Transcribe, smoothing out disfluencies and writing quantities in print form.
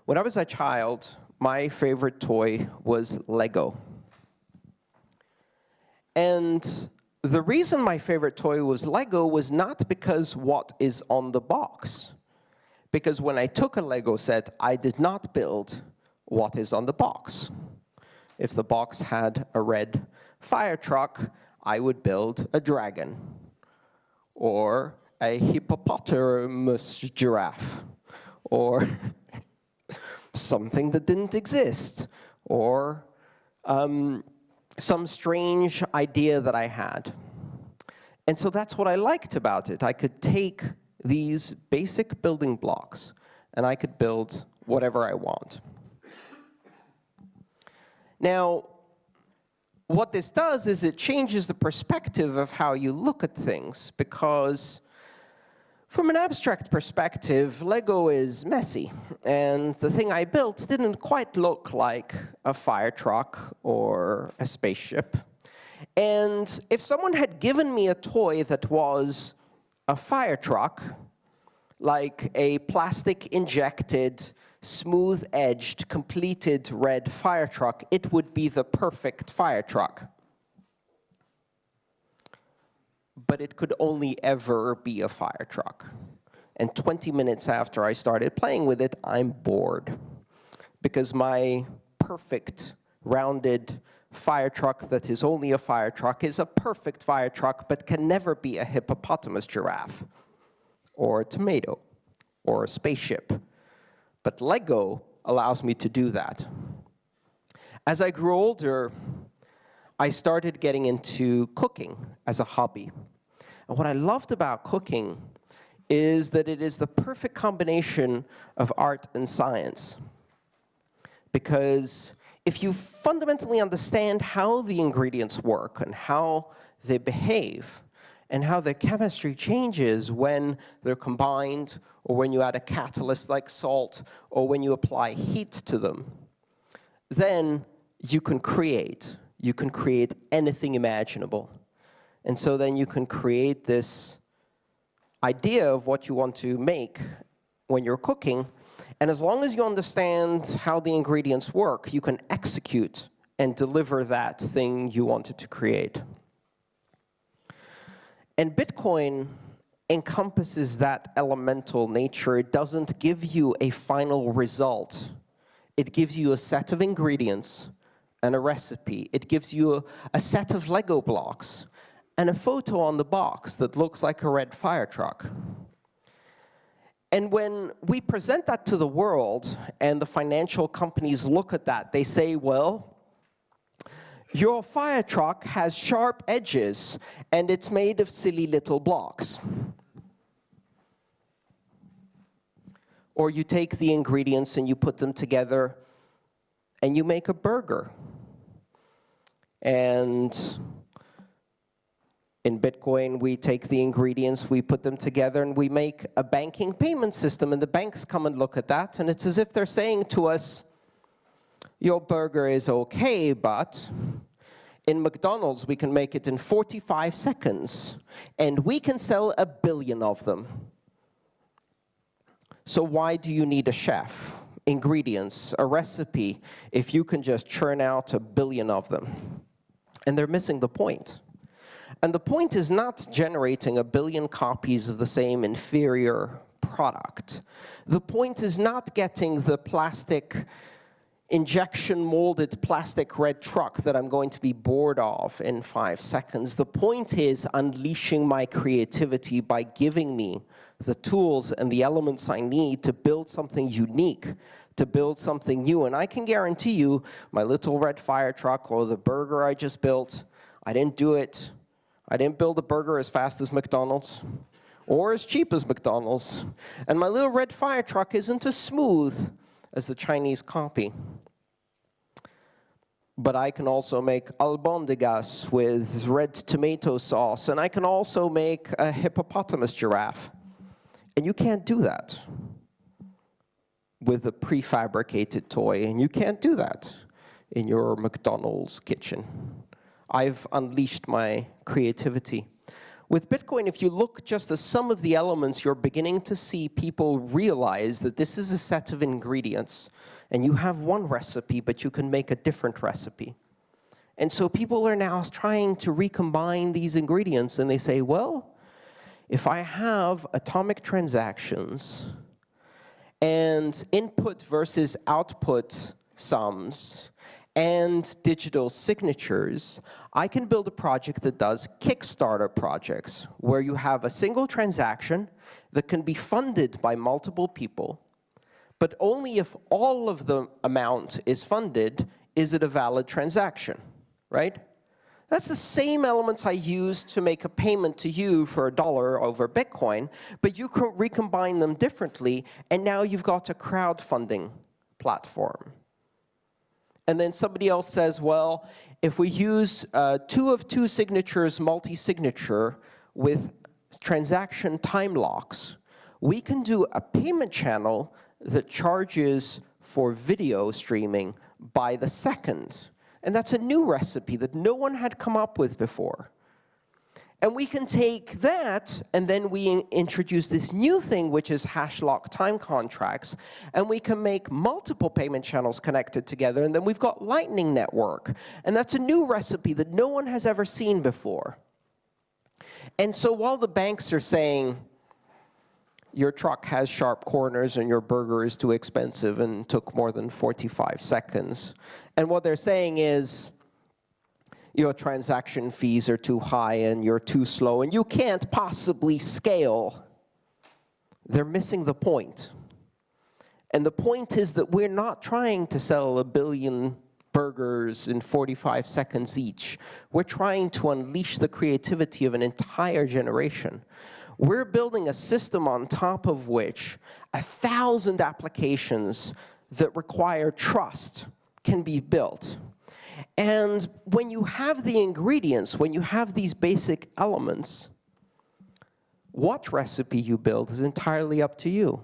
When I was a child, my favorite toy was Lego. And the reason my favorite toy was Lego was not because what is on the box. Because when I took a Lego set, I did not build what is on the box. If the box had a red fire truck, I would build a dragon, or a hippopotamus giraffe, or something that didn't exist, or some strange idea that I had. And so that's what I liked about it. I could take these basic building blocks, and I could build whatever I want. Now, what this does is it changes the perspective of how you look at things, because from an abstract perspective, Lego is messy, and the thing I built didn't quite look like a fire truck or a spaceship. And if someone had given me a toy that was a fire truck, like a plastic-injected, smooth-edged, completed red fire truck, it would be the perfect fire truck. But it could only ever be a fire truck. And 20 minutes after I started playing with it, I'm bored. Because my perfect, rounded fire truck that is only a fire truck is a perfect fire truck, but can never be a hippopotamus giraffe, or a tomato, or a spaceship. But Lego allows me to do that. As I grew older, I started getting into cooking as a hobby. And what I loved about cooking is that it is the perfect combination of art and science. Because if you fundamentally understand how the ingredients work and how they behave, and how the chemistry changes when they're combined, or when you add a catalyst like salt, or when you apply heat to them, then you can create. You can create anything imaginable. And so then you can create this idea of what you want to make when you're cooking. And as long as you understand how the ingredients work, you can execute and deliver that thing you wanted to create. And Bitcoin encompasses that elemental nature. It doesn't give you a final result. It gives you a set of ingredients and a recipe. It gives you a set of Lego blocks and a photo on the box that looks like a red fire truck. And when we present that to the world, and the financial companies look at that, they say, well, your fire truck has sharp edges, and it's made of silly little blocks. Or you take the ingredients and you put them together, and you make a burger. And in Bitcoin, we take the ingredients, we put them together, and we make a banking payment system, and the banks come and look at that, and it's as if they're saying to us, your burger is okay, but in McDonald's, we can make it in 45 seconds, and we can sell 1 billion of them. So why do you need a chef, ingredients, a recipe, if you can just churn out 1 billion of them? And they're missing the point. And the point is not generating 1 billion copies of the same inferior product. The point is not getting the plastic injection-molded plastic red truck that I'm going to be bored of in 5 seconds. The point is unleashing my creativity by giving me the tools and the elements I need to build something unique, to build something new. And I can guarantee you, my little red fire truck or the burger I just built, I didn't do it. I didn't build a burger as fast as McDonald's or as cheap as McDonald's. And my little red fire truck isn't as smooth as the Chinese copy. But I can also make albondigas with red tomato sauce, and I can also make a hippopotamus giraffe. And you can't do that with a prefabricated toy, and you can't do that in your McDonald's kitchen. I've unleashed my creativity. With Bitcoin, if you look just at some of the elements, you're beginning to see people realize that this is a set of ingredients, and you have one recipe, but you can make a different recipe. And so people are now trying to recombine these ingredients, and they say, well, if I have atomic transactions and input versus output sums and digital signatures, I can build a project that does Kickstarter projects, where you have a single transaction that can be funded by multiple people, but only if all of the amount is funded is it a valid transaction, right? That's the same elements I use to make a payment to you for $1 over Bitcoin, but you can recombine them differently, and now you've got a crowdfunding platform. And then somebody else says, well, if we use 2 of 2 signatures multi-signature with transaction time locks, we can do a payment channel that charges for video streaming by the second. And that's a new recipe that no one had come up with before. And we can take that, and then we introduce this new thing, which is hash lock time contracts, and we can make multiple payment channels connected together, and then we've got Lightning Network. And that's a new recipe that no one has ever seen before. And so while the banks are saying, your truck has sharp corners and your burger is too expensive and took more than 45 seconds, and what they're saying is, your transaction fees are too high and you're too slow and you can't possibly scale, they're missing the point. And the point is that we're not trying to sell 1 billion burgers in 45 seconds each. We're trying to unleash the creativity of an entire generation. We're building a system on top of which 1,000 applications that require trust can be built. And when you have the ingredients, when you have these basic elements, what recipe you build is entirely up to you.